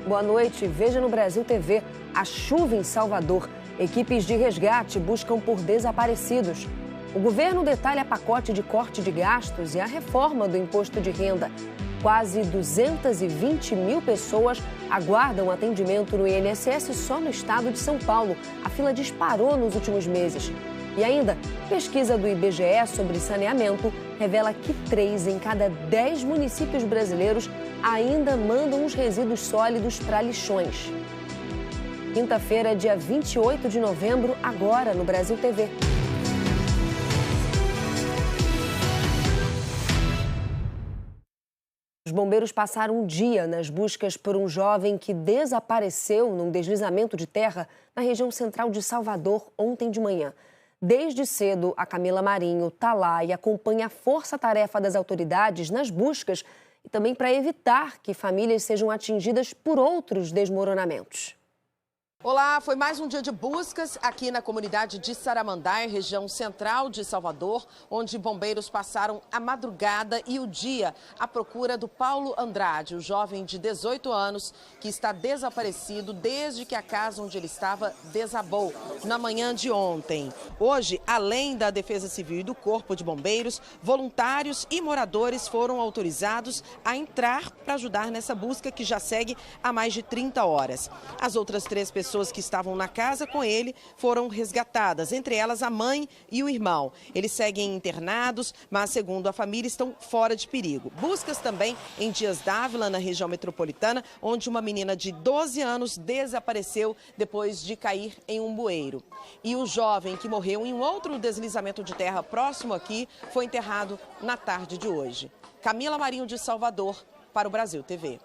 Boa noite. Veja no Brasil TV. A chuva em Salvador. Equipes de resgate buscam por desaparecidos. O governo detalha pacote de corte de gastos e a reforma do imposto de renda. Quase 220 mil pessoas aguardam atendimento no INSS só no estado de São Paulo. A fila disparou nos últimos meses. E ainda, pesquisa do IBGE sobre saneamento revela que 3 em cada 10 municípios brasileiros ainda mandam os resíduos sólidos para lixões. Quinta-feira, dia 28 de novembro, agora no Brasil TV. Os bombeiros passaram um dia nas buscas por um jovem que desapareceu num deslizamento de terra na região central de Salvador ontem de manhã. Desde cedo, a Camila Marinho está lá e acompanha a força-tarefa das autoridades nas buscas e também para evitar que famílias sejam atingidas por outros desmoronamentos. Olá, foi mais um dia de buscas aqui na comunidade de Saramandai, região central de Salvador, onde bombeiros passaram a madrugada e o dia à procura do Paulo Andrade, o jovem de 18 anos que está desaparecido desde que a casa onde ele estava desabou na manhã de ontem. Hoje, além da Defesa Civil e do Corpo de Bombeiros, voluntários e moradores foram autorizados a entrar para ajudar nessa busca que já segue há mais de 30 horas. As outras 3 pessoas que estavam na casa com ele foram resgatadas, entre elas a mãe e o irmão. Eles seguem internados, mas, segundo a família, estão fora de perigo. Buscas também em Dias Dávila, na região metropolitana, onde uma menina de 12 anos desapareceu depois de cair em um bueiro. E o jovem que morreu em um outro deslizamento de terra próximo aqui foi enterrado na tarde de hoje. Camila Marinho, de Salvador, para o Brasil TV.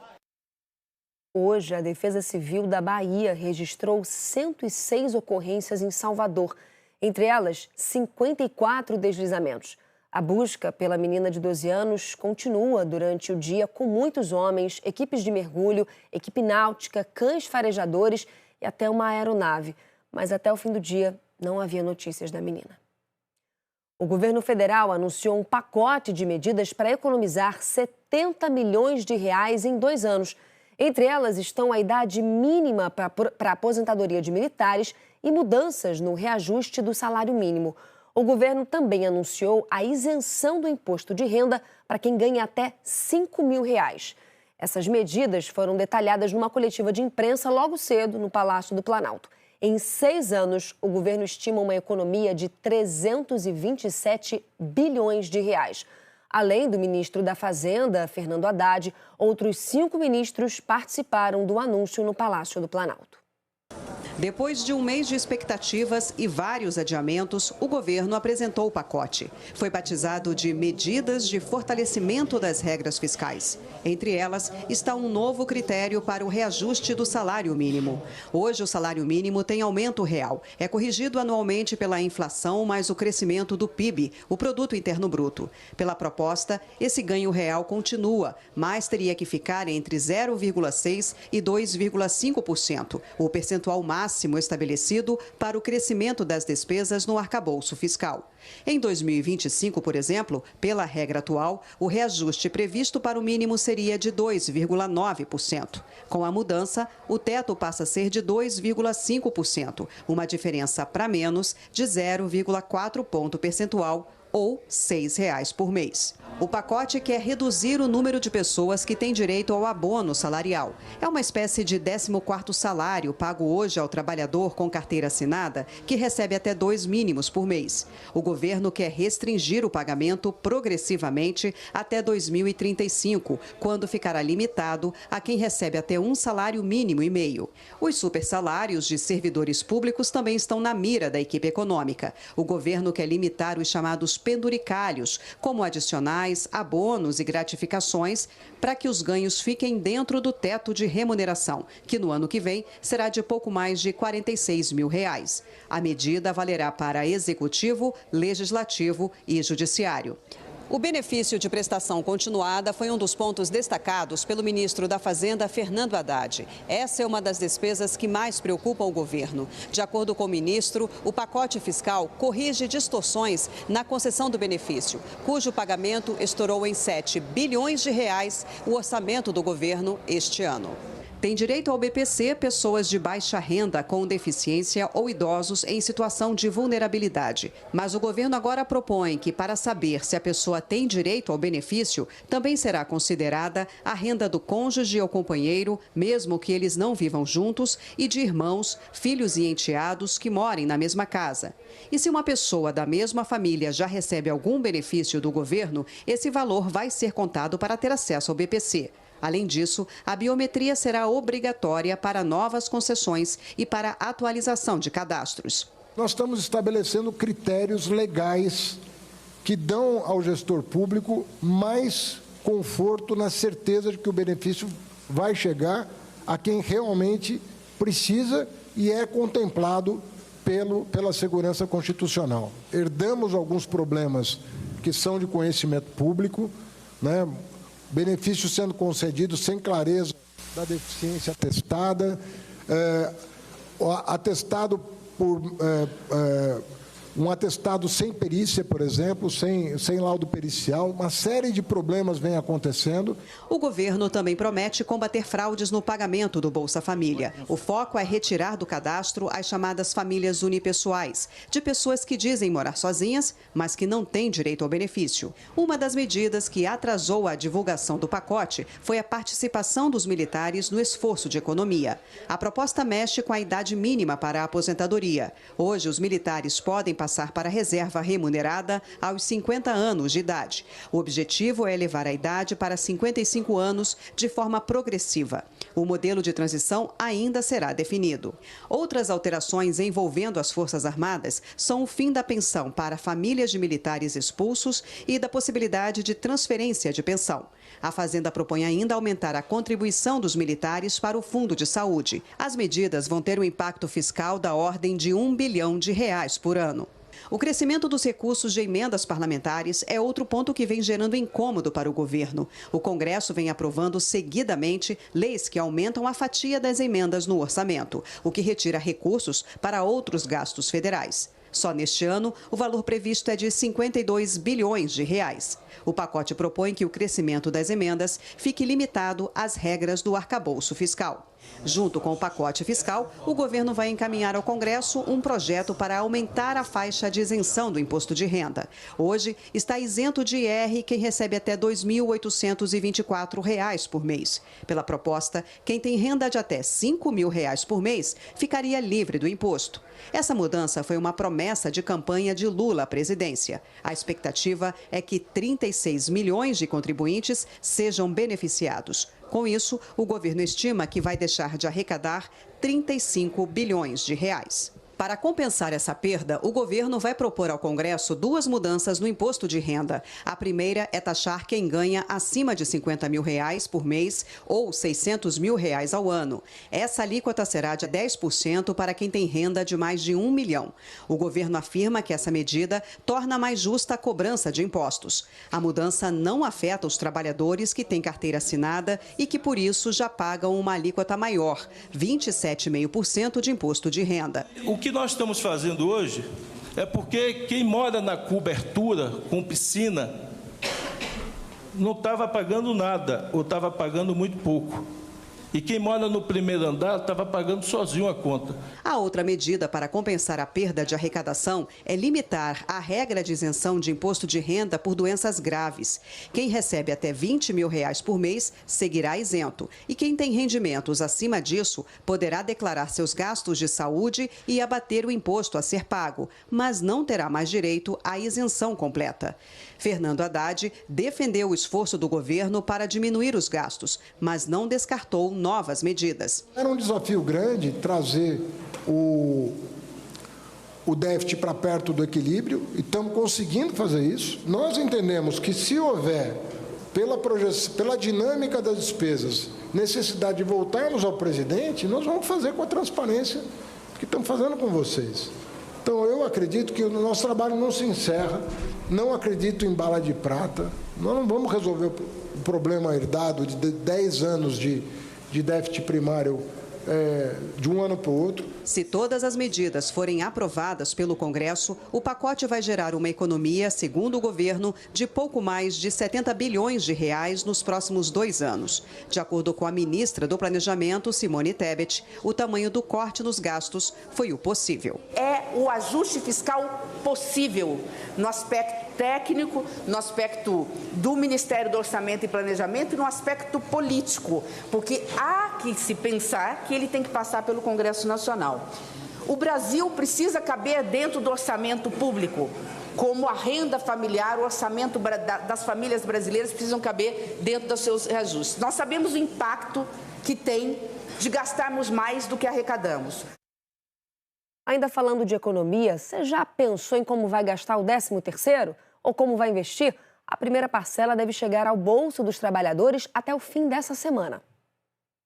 Hoje, a Defesa Civil da Bahia registrou 106 ocorrências em Salvador, entre elas 54 deslizamentos. A busca pela menina de 12 anos continua durante o dia com muitos homens, equipes de mergulho, equipe náutica, cães farejadores e até uma aeronave. Mas até o fim do dia não havia notícias da menina. O governo federal anunciou um pacote de medidas para economizar 70 milhões de reais em 2 anos. Entre elas estão a idade mínima para a aposentadoria de militares e mudanças no reajuste do salário mínimo. O governo também anunciou a isenção do imposto de renda para quem ganha até R$ 5 mil. Essas medidas foram detalhadas numa coletiva de imprensa logo cedo no Palácio do Planalto. Em 6 anos, o governo estima uma economia de 327 bilhões de reais. Além do ministro da Fazenda, Fernando Haddad, outros 5 ministros participaram do anúncio no Palácio do Planalto. Depois de um mês de expectativas e vários adiamentos, o governo apresentou o pacote. Foi batizado de Medidas de Fortalecimento das Regras Fiscais. Entre elas está um novo critério para o reajuste do salário mínimo. Hoje, o salário mínimo tem aumento real. É corrigido anualmente pela inflação mais o crescimento do PIB, o Produto Interno Bruto. Pela proposta, esse ganho real continua, mas teria que ficar entre 0,6% e 2,5%, o percentual máximo estabelecido para o crescimento das despesas no arcabouço fiscal. Em 2025, por exemplo, pela regra atual, o reajuste previsto para o mínimo seria de 2,9%. Com a mudança, o teto passa a ser de 2,5%, uma diferença para menos de 0,4 ponto percentual ou R$ 6 por mês. O pacote quer reduzir o número de pessoas que têm direito ao abono salarial. É uma espécie de 14º salário pago hoje ao trabalhador com carteira assinada, que recebe até 2 mínimos por mês. O governo quer restringir o pagamento progressivamente até 2035, quando ficará limitado a quem recebe até 1 salário mínimo e meio. Os supersalários de servidores públicos também estão na mira da equipe econômica. O governo quer limitar os chamados penduricalhos, como adicionais, abonos e gratificações, para que os ganhos fiquem dentro do teto de remuneração, que no ano que vem será de pouco mais de R$ 46 mil. A medida valerá para Executivo, Legislativo e Judiciário. O benefício de prestação continuada foi um dos pontos destacados pelo ministro da Fazenda, Fernando Haddad. Essa é uma das despesas que mais preocupam o governo. De acordo com o ministro, o pacote fiscal corrige distorções na concessão do benefício, cujo pagamento estourou em R$ 7 bilhões o orçamento do governo este ano. Tem direito ao BPC pessoas de baixa renda com deficiência ou idosos em situação de vulnerabilidade. Mas o governo agora propõe que, para saber se a pessoa tem direito ao benefício, também será considerada a renda do cônjuge ou companheiro, mesmo que eles não vivam juntos, e de irmãos, filhos e enteados que morem na mesma casa. E se uma pessoa da mesma família já recebe algum benefício do governo, esse valor vai ser contado para ter acesso ao BPC. Além disso, a biometria será obrigatória para novas concessões e para atualização de cadastros. Nós estamos estabelecendo critérios legais que dão ao gestor público mais conforto na certeza de que o benefício vai chegar a quem realmente precisa e é contemplado pela segurança constitucional. Herdamos alguns problemas que são de conhecimento público, né? Benefício sendo concedido sem clareza da deficiência atestada, atestado por um atestado sem perícia, por exemplo, sem laudo pericial. Uma série de problemas vem acontecendo. O governo também promete combater fraudes no pagamento do Bolsa Família. O foco é retirar do cadastro as chamadas famílias unipessoais, de pessoas que dizem morar sozinhas, mas que não têm direito ao benefício. Uma das medidas que atrasou a divulgação do pacote foi a participação dos militares no esforço de economia. A proposta mexe com a idade mínima para a aposentadoria. Hoje, os militares podem passar para a reserva remunerada aos 50 anos de idade. O objetivo é elevar a idade para 55 anos de forma progressiva. O modelo de transição ainda será definido. Outras alterações envolvendo as Forças Armadas são o fim da pensão para famílias de militares expulsos e da possibilidade de transferência de pensão. A Fazenda propõe ainda aumentar a contribuição dos militares para o Fundo de Saúde. As medidas vão ter um impacto fiscal da ordem de R$1 bilhão por ano. O crescimento dos recursos de emendas parlamentares é outro ponto que vem gerando incômodo para o governo. O Congresso vem aprovando seguidamente leis que aumentam a fatia das emendas no orçamento, o que retira recursos para outros gastos federais. Só neste ano, o valor previsto é de R$ 52 bilhões. O pacote propõe que o crescimento das emendas fique limitado às regras do arcabouço fiscal. Junto com o pacote fiscal, o governo vai encaminhar ao Congresso um projeto para aumentar a faixa de isenção do imposto de renda. Hoje, está isento de IR quem recebe até R$ 2.824 por mês. Pela proposta, quem tem renda de até R$ 5.000 por mês ficaria livre do imposto. Essa mudança foi uma promessa de campanha de Lula à presidência. A expectativa é que 36 milhões de contribuintes sejam beneficiados. Com isso, o governo estima que vai deixar de arrecadar 35 bilhões de reais. Para compensar essa perda, o governo vai propor ao Congresso duas mudanças no imposto de renda. A primeira é taxar quem ganha acima de R$ 50 mil por mês ou R$ 600 mil ao ano. Essa alíquota será de 10% para quem tem renda de mais de 1 milhão. O governo afirma que essa medida torna mais justa a cobrança de impostos. A mudança não afeta os trabalhadores que têm carteira assinada e que, por isso, já pagam uma alíquota maior, 27,5% de imposto de renda. O que nós estamos fazendo hoje é porque quem mora na cobertura com piscina não estava pagando nada ou estava pagando muito pouco. E quem mora no primeiro andar estava pagando sozinho a conta. A outra medida para compensar a perda de arrecadação é limitar a regra de isenção de imposto de renda por doenças graves. Quem recebe até R$ 20 mil por mês seguirá isento. E quem tem rendimentos acima disso poderá declarar seus gastos de saúde e abater o imposto a ser pago, mas não terá mais direito à isenção completa. Fernando Haddad defendeu o esforço do governo para diminuir os gastos, mas não descartou novas medidas. Era um desafio grande trazer o déficit para perto do equilíbrio e estamos conseguindo fazer isso. Nós entendemos que se houver, pela dinâmica das despesas, necessidade de voltarmos ao presidente, nós vamos fazer com a transparência que estamos fazendo com vocês. Então, eu acredito que o nosso trabalho não se encerra, não acredito em bala de prata, nós não vamos resolver o problema herdado de 10 anos de déficit primário de um ano para o outro. Se todas as medidas forem aprovadas pelo Congresso, o pacote vai gerar uma economia, segundo o governo, de pouco mais de 70 bilhões de reais nos próximos 2 anos. De acordo com a ministra do Planejamento, Simone Tebet, o tamanho do corte nos gastos foi o possível. É o ajuste fiscal possível no aspecto técnico, no aspecto do Ministério do Orçamento e Planejamento e no aspecto político, porque há que se pensar que ele tem que passar pelo Congresso Nacional. O Brasil precisa caber dentro do orçamento público, como a renda familiar, o orçamento das famílias brasileiras precisam caber dentro dos seus reajustes. Nós sabemos o impacto que tem de gastarmos mais do que arrecadamos. Ainda falando de economia, você já pensou em como vai gastar o 13º? Ou como vai investir? A primeira parcela deve chegar ao bolso dos trabalhadores até o fim dessa semana.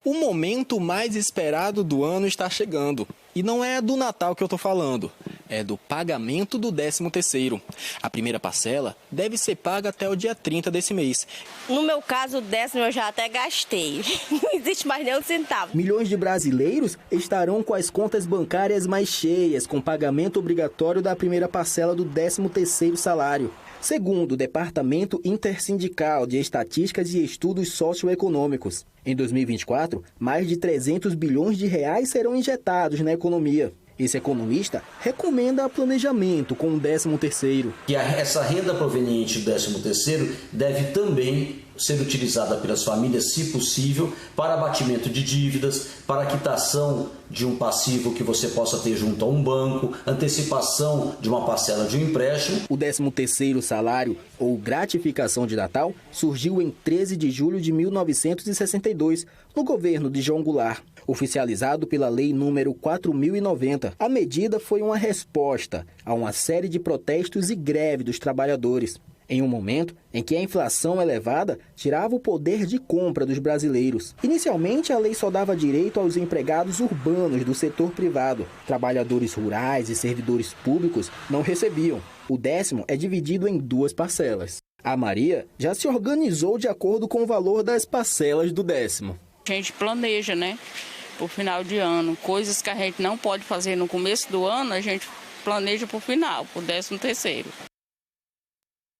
O momento mais esperado do ano está chegando. E não é do Natal que eu estou falando, é do pagamento do 13º. A primeira parcela deve ser paga até o dia 30 desse mês. No meu caso, o 10º eu já até gastei. Não existe mais nem um centavo. Milhões de brasileiros estarão com as contas bancárias mais cheias, com pagamento obrigatório da primeira parcela do 13º salário. Segundo o Departamento Intersindical de Estatísticas e Estudos Socioeconômicos, em 2024, mais de 300 bilhões de reais serão injetados na economia. Esse economista recomenda planejamento com o 13º. Que essa renda proveniente do 13º deve também ser utilizada pelas famílias, se possível, para abatimento de dívidas, para quitação de um passivo que você possa ter junto a um banco, antecipação de uma parcela de um empréstimo. O 13º salário, ou gratificação de Natal, surgiu em 13 de julho de 1962, no governo de João Goulart. Oficializado pela Lei número 4.090, a medida foi uma resposta a uma série de protestos e greve dos trabalhadores. Em um momento em que a inflação elevada tirava o poder de compra dos brasileiros. Inicialmente, a lei só dava direito aos empregados urbanos do setor privado. Trabalhadores rurais e servidores públicos não recebiam. O 10º é dividido em 2 parcelas. A Maria já se organizou de acordo com o valor das parcelas do 10º. A gente planeja, né, para o final de ano. Coisas que a gente não pode fazer no começo do ano, a gente planeja para o final, para o 13º.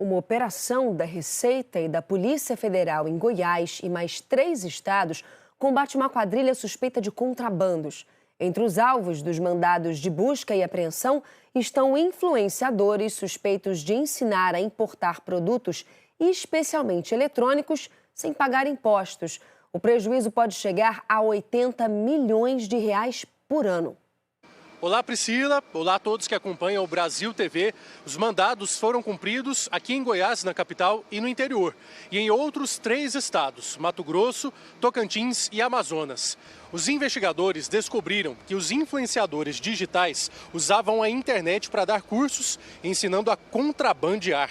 Uma operação da Receita e da Polícia Federal em Goiás e mais 3 estados combate uma quadrilha suspeita de contrabandos. Entre os alvos dos mandados de busca e apreensão estão influenciadores suspeitos de ensinar a importar produtos, especialmente eletrônicos, sem pagar impostos. O prejuízo pode chegar a 80 milhões de reais por ano. Olá, Priscila. Olá a todos que acompanham o Brasil TV. Os mandados foram cumpridos aqui em Goiás, na capital, e no interior. E em outros 3 estados, Mato Grosso, Tocantins e Amazonas. Os investigadores descobriram que os influenciadores digitais usavam a internet para dar cursos, ensinando a contrabandear.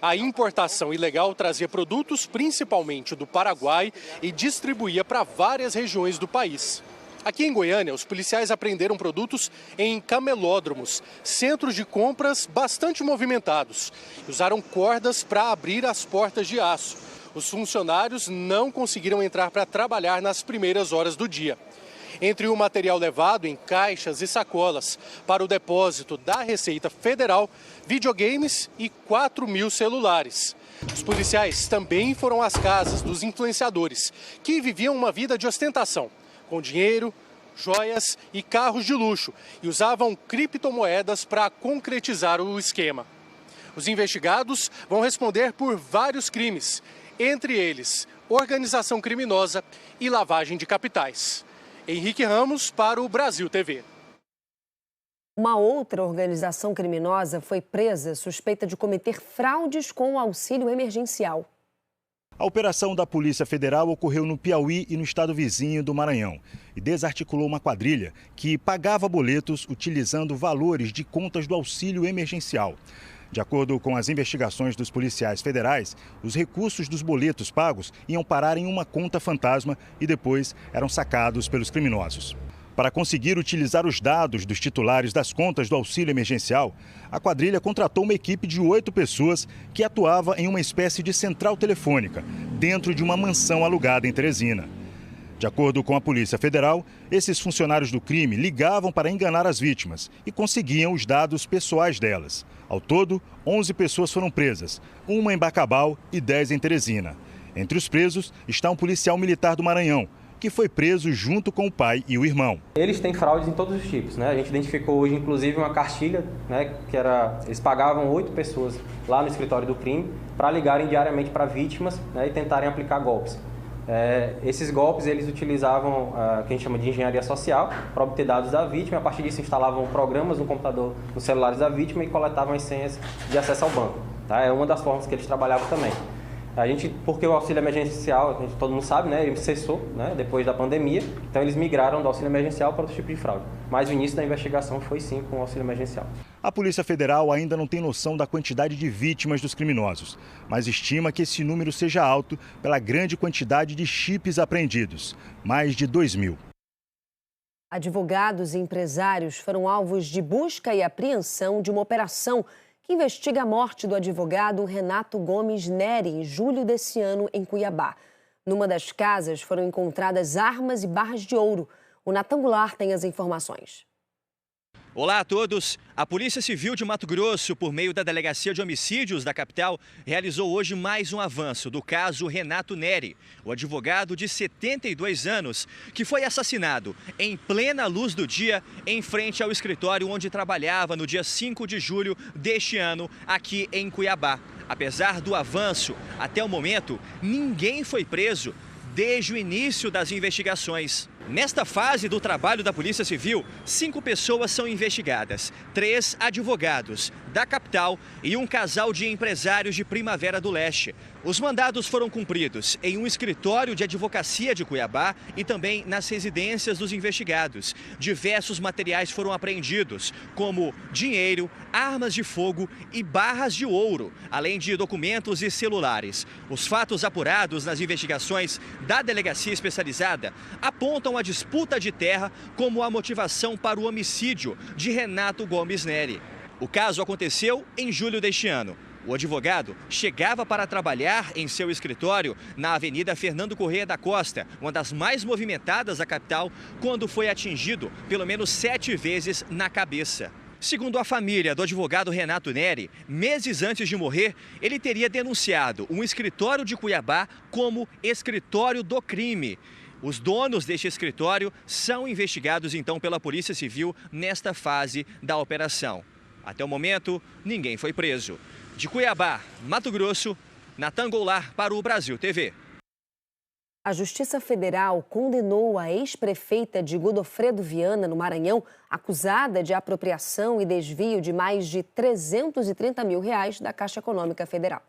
A importação ilegal trazia produtos principalmente do Paraguai e distribuía para várias regiões do país. Aqui em Goiânia, os policiais apreenderam produtos em camelódromos, centros de compras bastante movimentados. Usaram cordas para abrir as portas de aço. Os funcionários não conseguiram entrar para trabalhar nas primeiras horas do dia. Entre o material levado em caixas e sacolas para o depósito da Receita Federal, videogames e 4.000 celulares. Os policiais também foram às casas dos influenciadores, que viviam uma vida de ostentação, com dinheiro, joias e carros de luxo, e usavam criptomoedas para concretizar o esquema. Os investigados vão responder por vários crimes, entre eles organização criminosa e lavagem de capitais. Henrique Ramos para o Brasil TV. Uma outra organização criminosa foi presa suspeita de cometer fraudes com o auxílio emergencial. A operação da Polícia Federal ocorreu no Piauí e no estado vizinho do Maranhão e desarticulou uma quadrilha que pagava boletos utilizando valores de contas do auxílio emergencial. De acordo com as investigações dos policiais federais, os recursos dos boletos pagos iam parar em uma conta fantasma e depois eram sacados pelos criminosos. Para conseguir utilizar os dados dos titulares das contas do auxílio emergencial, a quadrilha contratou uma equipe de 8 pessoas que atuava em uma espécie de central telefônica, dentro de uma mansão alugada em Teresina. De acordo com a Polícia Federal, esses funcionários do crime ligavam para enganar as vítimas e conseguiam os dados pessoais delas. Ao todo, 11 pessoas foram presas, uma em Bacabal e 10 em Teresina. Entre os presos está um policial militar do Maranhão, que foi preso junto com o pai e o irmão. Eles têm fraudes em todos os tipos, né? A gente identificou hoje, inclusive, uma cartilha, né, que eles pagavam 8 pessoas lá no escritório do crime para ligarem diariamente para vítimas, né, e tentarem aplicar golpes. Esses golpes, eles utilizavam o que a gente chama de engenharia social para obter dados da vítima. A partir disso, instalavam programas no computador, nos celulares da vítima e coletavam as senhas de acesso ao banco. Tá? É uma das formas que eles trabalhavam também. Porque o auxílio emergencial, todo mundo sabe, né, ele cessou, né, depois da pandemia, então eles migraram do auxílio emergencial para outro tipo de fraude. Mas o início da investigação foi sim com o auxílio emergencial. A Polícia Federal ainda não tem noção da quantidade de vítimas dos criminosos, mas estima que esse número seja alto pela grande quantidade de chips apreendidos, mais de 2.000. Advogados e empresários foram alvos de busca e apreensão de uma operação que investiga a morte do advogado Renato Gomes Neri em julho desse ano em Cuiabá. Numa das casas foram encontradas armas e barras de ouro. O Natan Goulart tem as informações. Olá a todos. A Polícia Civil de Mato Grosso, por meio da Delegacia de Homicídios da capital, realizou hoje mais um avanço do caso Renato Neri, o advogado de 72 anos, que foi assassinado em plena luz do dia em frente ao escritório onde trabalhava no dia 5 de julho deste ano, aqui em Cuiabá. Apesar do avanço, até o momento, ninguém foi preso desde o início das investigações. Nesta fase do trabalho da Polícia Civil, 5 pessoas são investigadas, 3 advogados da capital e um casal de empresários de Primavera do Leste. Os mandados foram cumpridos em um escritório de advocacia de Cuiabá e também nas residências dos investigados. Diversos materiais foram apreendidos, como dinheiro, armas de fogo e barras de ouro, além de documentos e celulares. Os fatos apurados nas investigações da Delegacia Especializada apontam a disputa de terra como a motivação para o homicídio de Renato Gomes Neri. O caso aconteceu em julho deste ano. O advogado chegava para trabalhar em seu escritório na Avenida Fernando Corrêa da Costa, uma das mais movimentadas da capital, quando foi atingido pelo menos 7 vezes na cabeça. Segundo a família do advogado Renato Neri, meses antes de morrer, ele teria denunciado um escritório de Cuiabá como escritório do crime. Os donos deste escritório são investigados então pela Polícia Civil nesta fase da operação. Até o momento, ninguém foi preso. De Cuiabá, Mato Grosso, Natan Goulart para o Brasil TV. A Justiça Federal condenou a ex-prefeita de Godofredo Viana, no Maranhão, acusada de apropriação e desvio de mais de R$330 mil da Caixa Econômica Federal.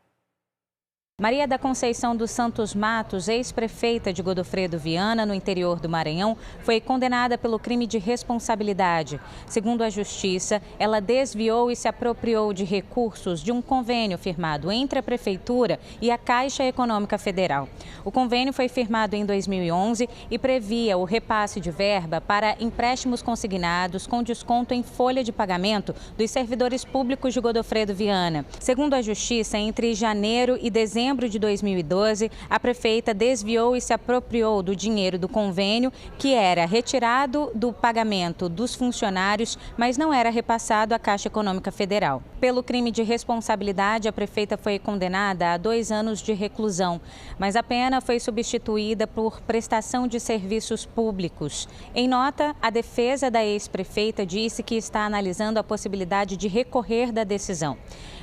Maria da Conceição dos Santos Matos, ex-prefeita de Godofredo Viana, no interior do Maranhão, foi condenada pelo crime de responsabilidade. Segundo a Justiça, ela desviou e se apropriou de recursos de um convênio firmado entre a Prefeitura e a Caixa Econômica Federal. O convênio foi firmado em 2011 e previa o repasse de verba para empréstimos consignados com desconto em folha de pagamento dos servidores públicos de Godofredo Viana. Segundo a Justiça, entre janeiro e dezembro de 2012, a prefeita desviou e se apropriou do dinheiro do convênio, que era retirado do pagamento dos funcionários, mas não era repassado à Caixa Econômica Federal. Pelo crime de responsabilidade, a prefeita foi condenada a 2 anos de reclusão, mas a pena foi substituída por prestação de serviços públicos. Em nota, a defesa da ex-prefeita disse que está analisando a possibilidade de recorrer da decisão.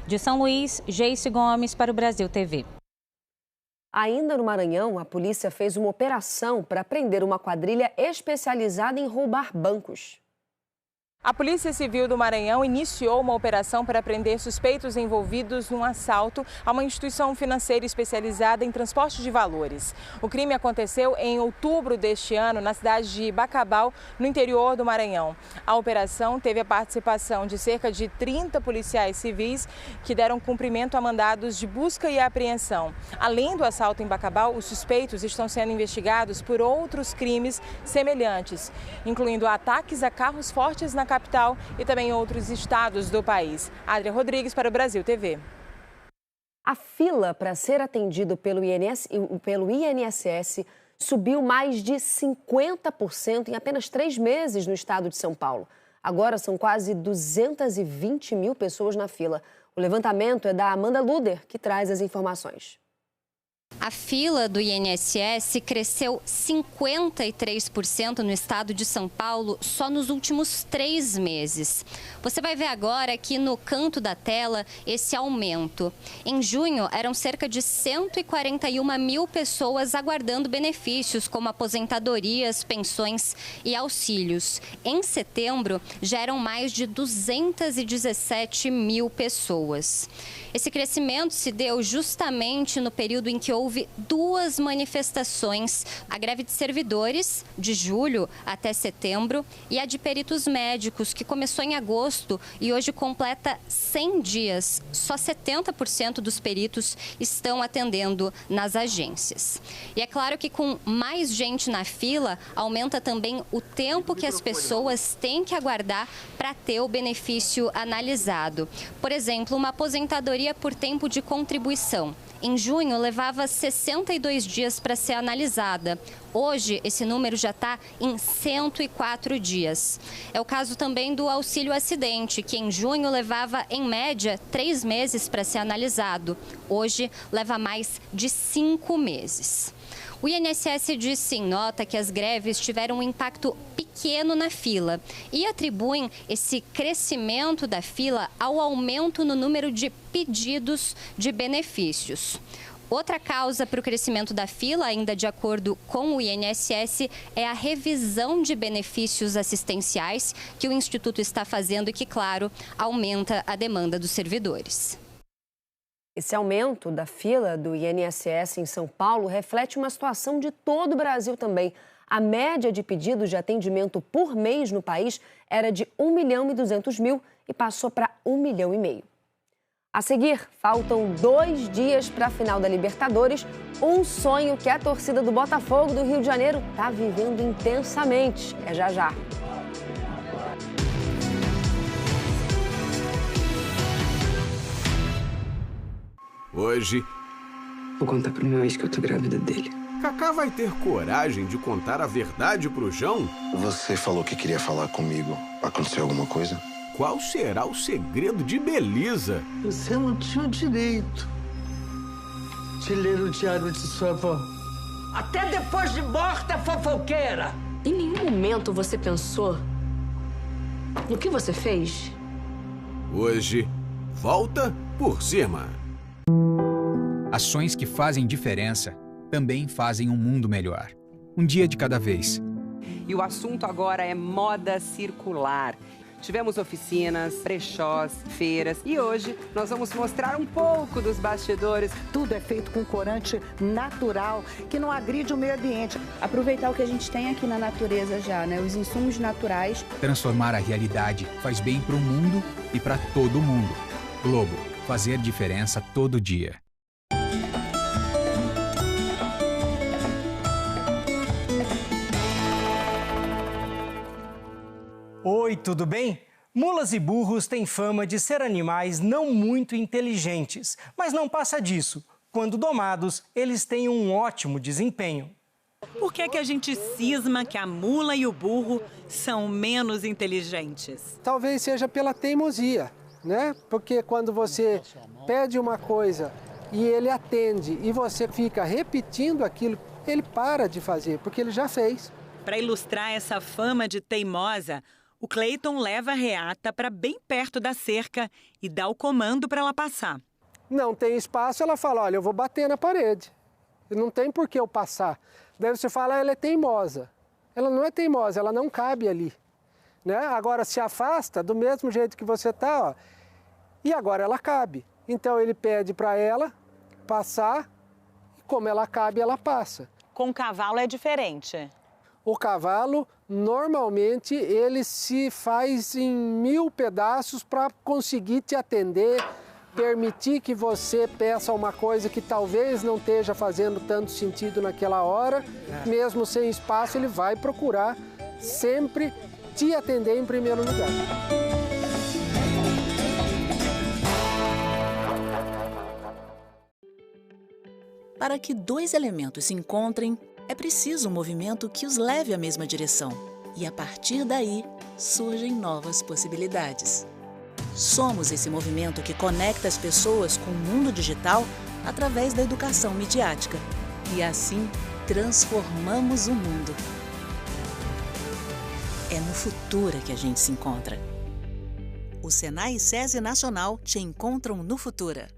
De São Luís, Geice Gomes para o Brasil TV. Ainda no Maranhão, a polícia fez uma operação para prender uma quadrilha especializada em roubar bancos. A Polícia Civil do Maranhão iniciou uma operação para prender suspeitos envolvidos num assalto a uma instituição financeira especializada em transporte de valores. O crime aconteceu em outubro deste ano na cidade de Bacabal, no interior do Maranhão. A operação teve a participação de cerca de 30 policiais civis que deram cumprimento a mandados de busca e apreensão. Além do assalto em Bacabal, os suspeitos estão sendo investigados por outros crimes semelhantes, incluindo ataques a carros fortes na capital e também outros estados do país. Adria Rodrigues para o Brasil TV. A fila para ser atendido pelo INSS subiu mais de 50% em apenas 3 meses no estado de São Paulo. Agora são quase 220 mil pessoas na fila. O levantamento é da Amanda Luder, que traz as informações. A fila do INSS cresceu 53% no estado de São Paulo só nos últimos 3 meses. Você vai ver agora aqui no canto da tela esse aumento. Em junho, eram cerca de 141 mil pessoas aguardando benefícios como aposentadorias, pensões e auxílios. Em setembro, já eram mais de 217 mil pessoas. Esse crescimento se deu justamente no período em que houve 2 manifestações, a greve de servidores, de julho até setembro, e a de peritos médicos, que começou em agosto e hoje completa 100 dias. Só 70% dos peritos estão atendendo nas agências. E é claro que com mais gente na fila, aumenta também o tempo que as pessoas têm que aguardar para ter o benefício analisado. Por exemplo, uma aposentadoria por tempo de contribuição. Em junho, levava 62 dias para ser analisada. Hoje, esse número já está em 104 dias. É o caso também do auxílio acidente, que em junho levava, em média, 3 meses para ser analisado. Hoje, leva mais de 5 meses. O INSS disse em nota que as greves tiveram um impacto pequeno na fila e atribuem esse crescimento da fila ao aumento no número de pedidos de benefícios. Outra causa para o crescimento da fila, ainda de acordo com o INSS, é a revisão de benefícios assistenciais que o Instituto está fazendo e que, claro, aumenta a demanda dos servidores. Esse aumento da fila do INSS em São Paulo reflete uma situação de todo o Brasil também. A média de pedidos de atendimento por mês no país era de 1.200.000 e passou para 1,5 milhão. A seguir, faltam 2 dias para a final da Libertadores, um sonho que a torcida do Botafogo do Rio de Janeiro está vivendo intensamente. É já já. Hoje, vou contar pro meu ex que eu tô grávida dele. Cacá vai ter coragem de contar a verdade pro João? Você falou que queria falar comigo. Aconteceu alguma coisa? Qual será o segredo de Belisa? Você não tinha o direito de ler o diário de sua avó. Até depois de morta, fofoqueira! Em nenhum momento você pensou no que você fez? Hoje, volta por cima. Ações que fazem diferença também fazem um mundo melhor. Um dia de cada vez. E o assunto agora é moda circular. Tivemos oficinas, brechós, feiras e hoje nós vamos mostrar um pouco dos bastidores. Tudo é feito com corante natural, que não agride o meio ambiente. Aproveitar o que a gente tem aqui na natureza já, né? Os insumos naturais. Transformar a realidade faz bem para o mundo e para todo mundo. Globo, fazer diferença todo dia. Oi, tudo bem? Mulas e burros têm fama de ser animais não muito inteligentes, mas não passa disso. Quando domados, eles têm um ótimo desempenho. Por que a gente cisma que a mula e o burro são menos inteligentes? Talvez seja pela teimosia, né? Porque quando você pede uma coisa e ele atende e você fica repetindo aquilo, ele para de fazer, porque ele já fez. Para ilustrar essa fama de teimosa, o Cleiton leva a Reata para bem perto da cerca e dá o comando para ela passar. Não tem espaço, ela fala, olha, eu vou bater na parede. Não tem por que eu passar. Daí você fala, ela é teimosa. Ela não é teimosa, ela não cabe ali. Né? Agora se afasta do mesmo jeito que você está, ó, e agora ela cabe. Então ele pede para ela passar e como ela cabe, ela passa. Com o cavalo é diferente. O cavalo, normalmente, ele se faz em 1000 pedaços para conseguir te atender, permitir que você peça uma coisa que talvez não esteja fazendo tanto sentido naquela hora. Mesmo sem espaço, ele vai procurar sempre te atender em primeiro lugar. Para que 2 elementos se encontrem, É preciso um movimento que os leve à mesma direção. E a partir daí, surgem novas possibilidades. Somos esse movimento que conecta as pessoas com o mundo digital através da educação midiática. E assim, transformamos o mundo. É no Futura que a gente se encontra. O Senai e SESI Nacional te encontram no Futura.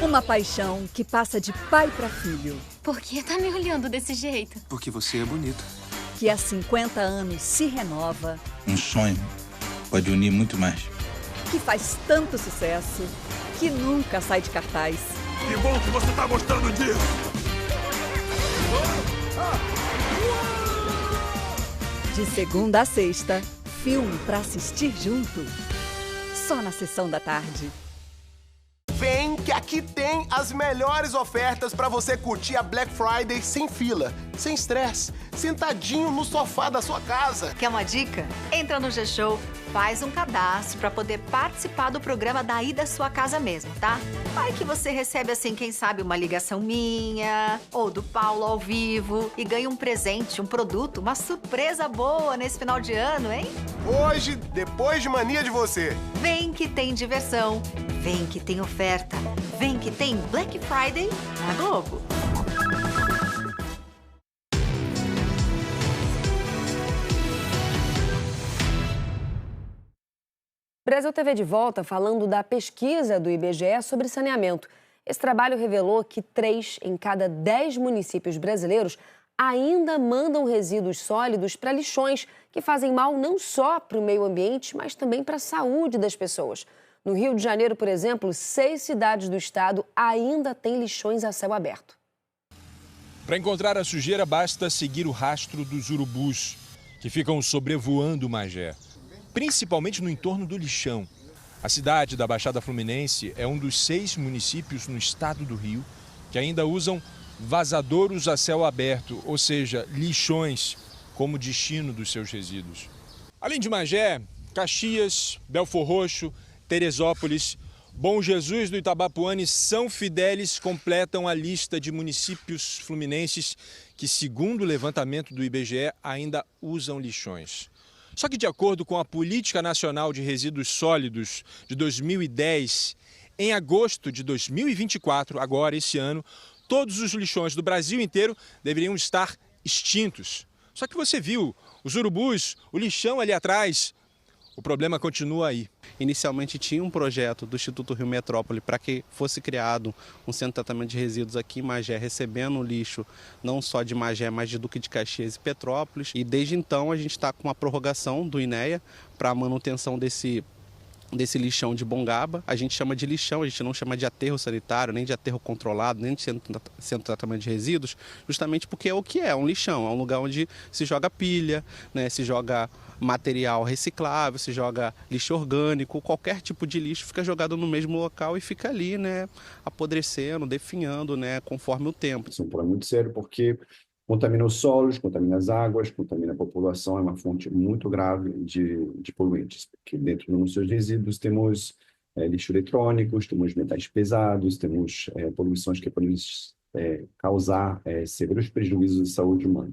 Uma paixão que passa de pai para filho. Por que tá me olhando desse jeito? Porque você é bonita. Que há 50 anos se renova. Um sonho pode unir muito mais. Que faz tanto sucesso que nunca sai de cartaz. Que bom que você tá gostando disso! De segunda a sexta, filme pra assistir junto. Só na sessão da tarde. Vem que aqui tem as melhores ofertas para você curtir a Black Friday sem fila, sem estresse, sentadinho no sofá da sua casa. Quer uma dica? Entra no G-Show, faz um cadastro para poder participar do programa daí da sua casa mesmo, tá? Vai que você recebe, assim, quem sabe, uma ligação minha ou do Paulo ao vivo e ganha um presente, um produto, uma surpresa boa nesse final de ano, hein? Hoje, depois de Mania de Você. Vem que tem diversão, vem que tem oferta, vem que tem Black Friday na Globo. Brasil TV de volta falando da pesquisa do IBGE sobre saneamento. Esse trabalho revelou que 3 em cada 10 municípios brasileiros ainda mandam resíduos sólidos para lixões que fazem mal não só para o meio ambiente, mas também para a saúde das pessoas. No Rio de Janeiro, por exemplo, 6 cidades do estado ainda têm lixões a céu aberto. Para encontrar a sujeira, basta seguir o rastro dos urubus, que ficam sobrevoando Magé, principalmente no entorno do lixão. A cidade da Baixada Fluminense é um dos 6 municípios no estado do Rio que ainda usam vazadouros a céu aberto, ou seja, lixões, como destino dos seus resíduos. Além de Magé, Caxias, Belfor Roxo, Teresópolis, Bom Jesus do Itabapoana e São Fidélis completam a lista de municípios fluminenses que, segundo o levantamento do IBGE, ainda usam lixões. Só que, de acordo com a Política Nacional de Resíduos Sólidos de 2010, em agosto de 2024, agora esse ano, todos os lixões do Brasil inteiro deveriam estar extintos. Só que você viu os urubus, o lixão ali atrás. O problema continua aí. Inicialmente tinha um projeto do Instituto Rio Metrópole para que fosse criado um centro de tratamento de resíduos aqui em Magé, recebendo o lixo não só de Magé, mas de Duque de Caxias e Petrópolis. E desde então a gente está com uma prorrogação do INEA para a manutenção desse lixão de Bongaba. A gente chama de lixão, a gente não chama de aterro sanitário, nem de aterro controlado, nem de centro de tratamento de resíduos, justamente porque é o que é um lixão, é um lugar onde se joga pilha, né, se joga material reciclável, se joga lixo orgânico, qualquer tipo de lixo fica jogado no mesmo local e fica ali, né, apodrecendo, definhando, né, conforme o tempo. Isso é um problema muito sério porque contamina os solos, contamina as águas, contamina a população, é uma fonte muito grave de poluentes. Porque dentro dos seus resíduos temos lixo eletrônicos, temos metais pesados, temos poluições que podem causar severos prejuízos à saúde humana.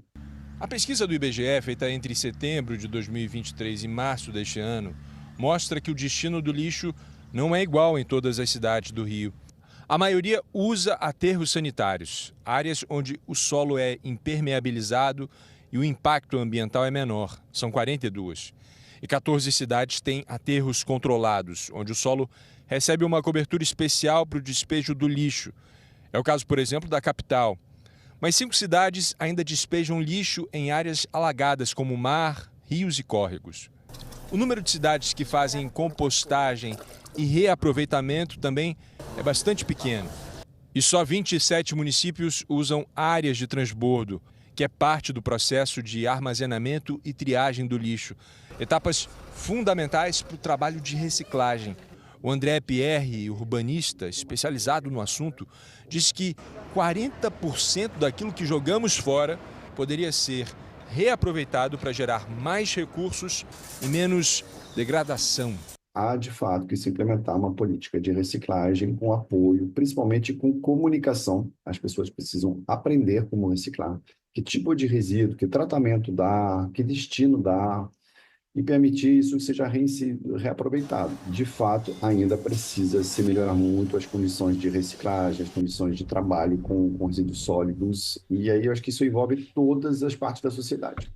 A pesquisa do IBGE, feita entre setembro de 2023 e março deste ano, mostra que o destino do lixo não é igual em todas as cidades do Rio. A maioria usa aterros sanitários, áreas onde o solo é impermeabilizado e o impacto ambiental é menor, são 42. E 14 cidades têm aterros controlados, onde o solo recebe uma cobertura especial para o despejo do lixo. É o caso, por exemplo, da capital. Mas 5 cidades ainda despejam lixo em áreas alagadas, como mar, rios e córregos. O número de cidades que fazem compostagem e reaproveitamento também é bastante pequeno. E só 27 municípios usam áreas de transbordo, que é parte do processo de armazenamento e triagem do lixo. Etapas fundamentais para o trabalho de reciclagem. O André Pierre, urbanista especializado no assunto, diz que 40% daquilo que jogamos fora poderia ser reaproveitado para gerar mais recursos e menos degradação. há de fato que se implementar uma política de reciclagem com apoio, principalmente com comunicação. As pessoas precisam aprender como reciclar, que tipo de resíduo, que tratamento dá, que destino dá, e permitir isso que seja reaproveitado. De fato, ainda precisa se melhorar muito as condições de reciclagem, as condições de trabalho com resíduos sólidos, e aí eu acho que isso envolve todas as partes da sociedade.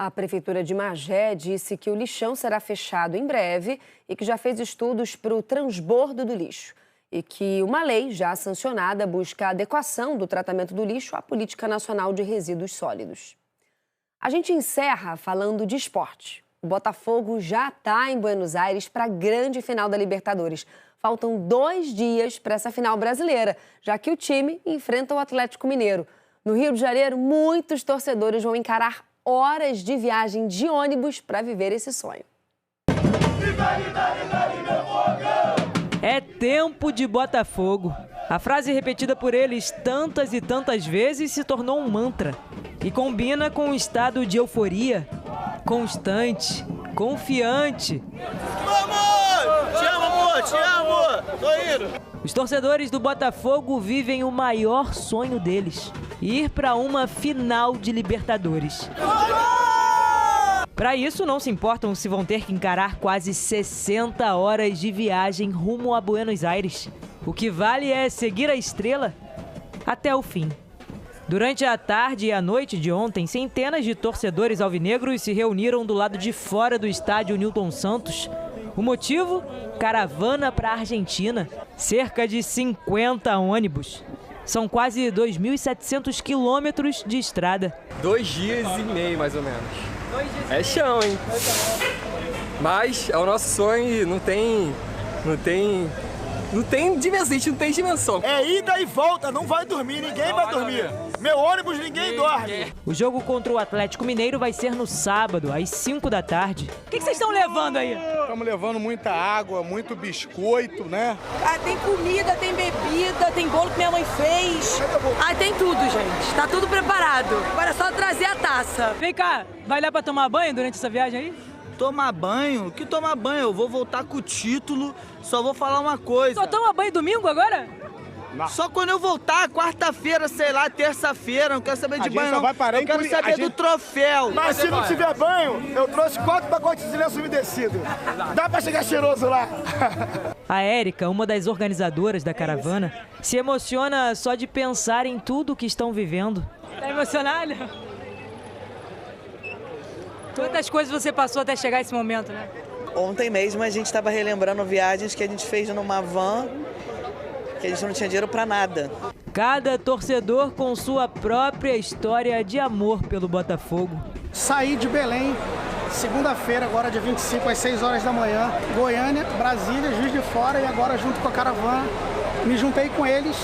A Prefeitura de Magé disse que o lixão será fechado em breve e que já fez estudos para o transbordo do lixo e que uma lei já sancionada busca a adequação do tratamento do lixo à Política Nacional de Resíduos Sólidos. A gente encerra falando de esporte. O Botafogo já está em Buenos Aires para a grande final da Libertadores. Faltam 2 dias para essa final brasileira, já que o time enfrenta o Atlético Mineiro. No Rio de Janeiro, muitos torcedores vão encarar horas de viagem de ônibus para viver esse sonho. É tempo de Botafogo. A frase repetida por eles tantas e tantas vezes se tornou um mantra e combina com um estado de euforia, constante, confiante. Vamos! Te amo, amor! Te amo! Tô indo! Os torcedores do Botafogo vivem o maior sonho deles: ir para uma final de Libertadores. Para isso, não se importam se vão ter que encarar quase 60 horas de viagem rumo a Buenos Aires. O que vale é seguir a estrela até o fim. Durante a tarde e a noite de ontem, centenas de torcedores alvinegros se reuniram do lado de fora do estádio Newton Santos. O motivo? Caravana para a Argentina. Cerca de 50 ônibus. São quase 2.700 quilômetros de estrada. 2 dias e meio, mais ou menos. É chão, hein? Mas é o nosso sonho e não tem dimensão, a gente não tem dimensão. É ida e volta, não vai dormir, ninguém vai dormir. Meu ônibus, ninguém dorme. O jogo contra o Atlético Mineiro vai ser no sábado, às 5 da tarde. O que vocês estão levando aí? Estamos levando muita água, muito biscoito, né? Ah, tem comida, tem bebida, tem bolo que minha mãe fez. Ah, tem tudo, gente. Tá tudo preparado. Agora é só trazer a taça. Vem cá, vai lá pra tomar banho durante essa viagem aí? Tomar banho? Que tomar banho? Eu vou voltar com o título, só vou falar uma coisa. Só toma banho domingo agora? Não. Só quando eu voltar, quarta-feira, sei lá, terça-feira, não quero saber de banho não. Eu quero saber do troféu. Mas se não tiver banho, eu trouxe 4 pacotes de lenço umedecido. Dá pra chegar cheiroso lá. A Érica, uma das organizadoras da caravana, se emociona só de pensar em tudo que estão vivendo. Tá emocionada? Quantas coisas você passou até chegar a esse momento, né? Ontem mesmo a gente estava relembrando viagens que a gente fez numa van, que a gente não tinha dinheiro para nada. Cada torcedor com sua própria história de amor pelo Botafogo. Saí de Belém, segunda-feira, agora dia 25, às 6 horas da manhã. Goiânia, Brasília, Juiz de Fora e agora junto com a caravana. Me juntei com eles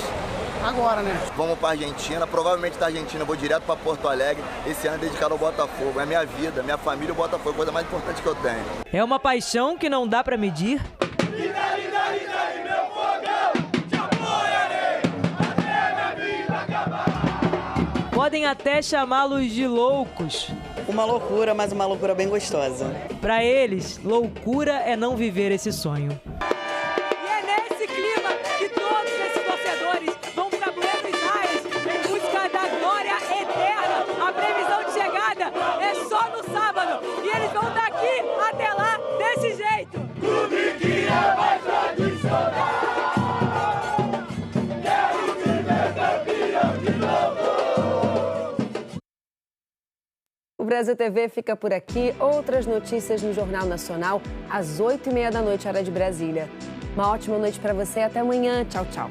agora, né? Vamos para Argentina, provavelmente da Argentina eu vou direto para Porto Alegre. Esse ano é dedicado ao Botafogo. É minha vida, minha família, o Botafogo é a coisa mais importante que eu tenho. É uma paixão que não dá para medir. Podem até chamá-los de loucos. Uma loucura, mas uma loucura bem gostosa. Para eles, loucura é não viver esse sonho. E é nesse clima que todos esses torcedores vão para Buenos Aires em busca da glória eterna. A previsão de chegada é só no sábado. E eles vão daqui até lá desse jeito. Clube que é mais tradicional. Quero te ver campeão de novo. O Brasil TV fica por aqui. Outras notícias no Jornal Nacional, às 8h30 da noite, hora de Brasília. Uma ótima noite para você. Até amanhã. Tchau, tchau.